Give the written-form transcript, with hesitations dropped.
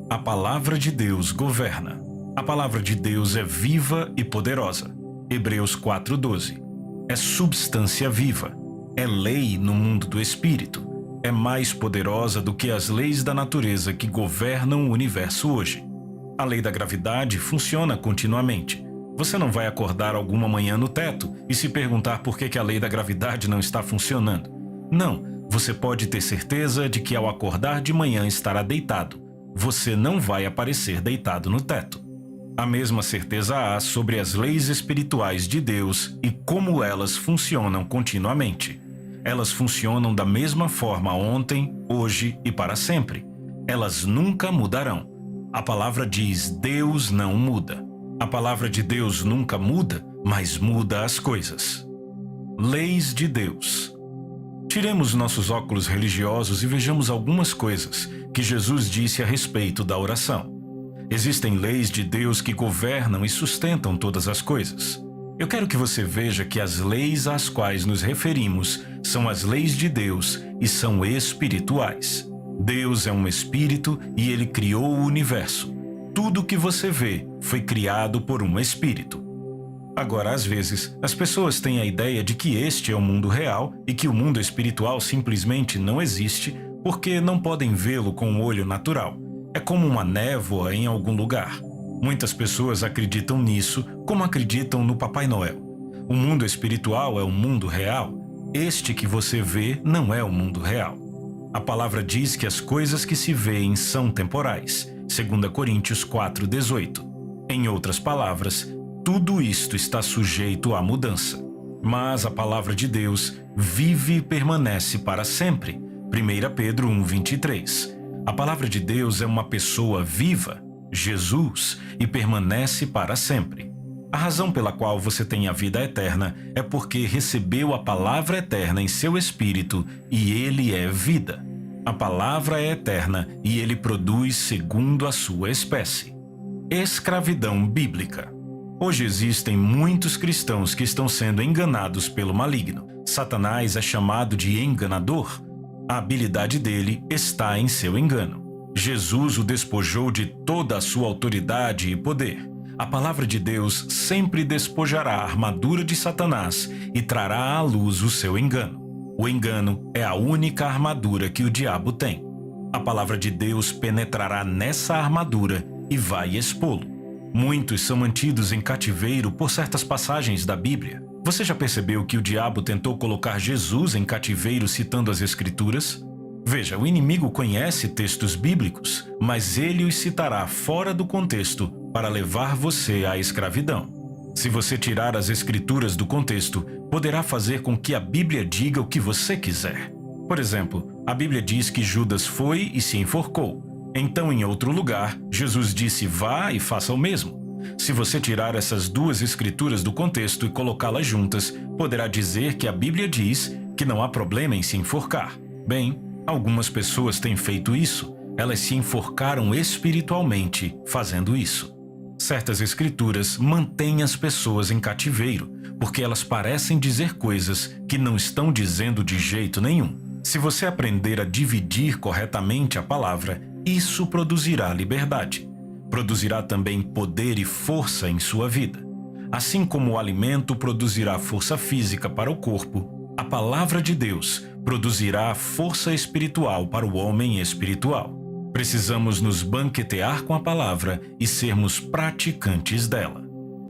A palavra de Deus governa. A palavra de Deus é viva e poderosa. Hebreus 4:12. É substância viva. É lei no mundo do espírito. É mais poderosa do que as leis da natureza que governam o universo hoje. A lei da gravidade funciona continuamente. Você não vai acordar alguma manhã no teto e se perguntar por que a lei da gravidade não está funcionando. Não, você pode ter certeza de que ao acordar de manhã estará deitado. Você não vai aparecer deitado no teto. A mesma certeza há sobre as leis espirituais de Deus e como elas funcionam continuamente. Elas funcionam da mesma forma ontem, hoje e para sempre. Elas nunca mudarão. A palavra diz: Deus não muda. A palavra de Deus nunca muda, mas muda as coisas. Leis de Deus. Tiremos nossos óculos religiosos e vejamos algumas coisas que Jesus disse a respeito da oração. Existem leis de Deus que governam e sustentam todas as coisas. Eu quero que você veja que as leis às quais nos referimos são as leis de Deus e são espirituais. Deus é um espírito e ele criou o universo. Tudo que você vê foi criado por um espírito. Agora, às vezes, as pessoas têm a ideia de que este é o mundo real e que o mundo espiritual simplesmente não existe porque não podem vê-lo com o olho natural. É como uma névoa em algum lugar. Muitas pessoas acreditam nisso, como acreditam no Papai Noel. O mundo espiritual é o mundo real. Este que você vê não é o mundo real. A palavra diz que as coisas que se veem são temporais. 2 Coríntios 4:18. Em outras palavras, tudo isto está sujeito à mudança. Mas a palavra de Deus vive e permanece para sempre. 1 Pedro 1:23. A palavra de Deus é uma pessoa viva, Jesus, e permanece para sempre. A razão pela qual você tem a vida eterna é porque recebeu a palavra eterna em seu espírito e ele é vida. A palavra é eterna e ele produz segundo a sua espécie. Escravidão bíblica. Hoje existem muitos cristãos que estão sendo enganados pelo maligno. Satanás é chamado de enganador. A habilidade dele está em seu engano. Jesus o despojou de toda a sua autoridade e poder. A palavra de Deus sempre despojará a armadura de Satanás e trará à luz o seu engano. O engano é a única armadura que o diabo tem. A palavra de Deus penetrará nessa armadura e vai expô-lo. Muitos são mantidos em cativeiro por certas passagens da Bíblia. Você já percebeu que o diabo tentou colocar Jesus em cativeiro citando as Escrituras? Veja, o inimigo conhece textos bíblicos, mas ele os citará fora do contexto para levar você à escravidão. Se você tirar as Escrituras do contexto, poderá fazer com que a Bíblia diga o que você quiser. Por exemplo, a Bíblia diz que Judas foi e se enforcou. Então, em outro lugar, Jesus disse: vá e faça o mesmo. Se você tirar essas duas escrituras do contexto e colocá-las juntas, poderá dizer que a Bíblia diz que não há problema em se enforcar. Bem, algumas pessoas têm feito isso. Elas se enforcaram espiritualmente fazendo isso. Certas escrituras mantêm as pessoas em cativeiro, porque elas parecem dizer coisas que não estão dizendo de jeito nenhum. Se você aprender a dividir corretamente a palavra, isso produzirá liberdade. Produzirá também poder e força em sua vida. Assim como o alimento produzirá força física para o corpo, a palavra de Deus produzirá força espiritual para o homem espiritual. Precisamos nos banquetear com a palavra e sermos praticantes dela.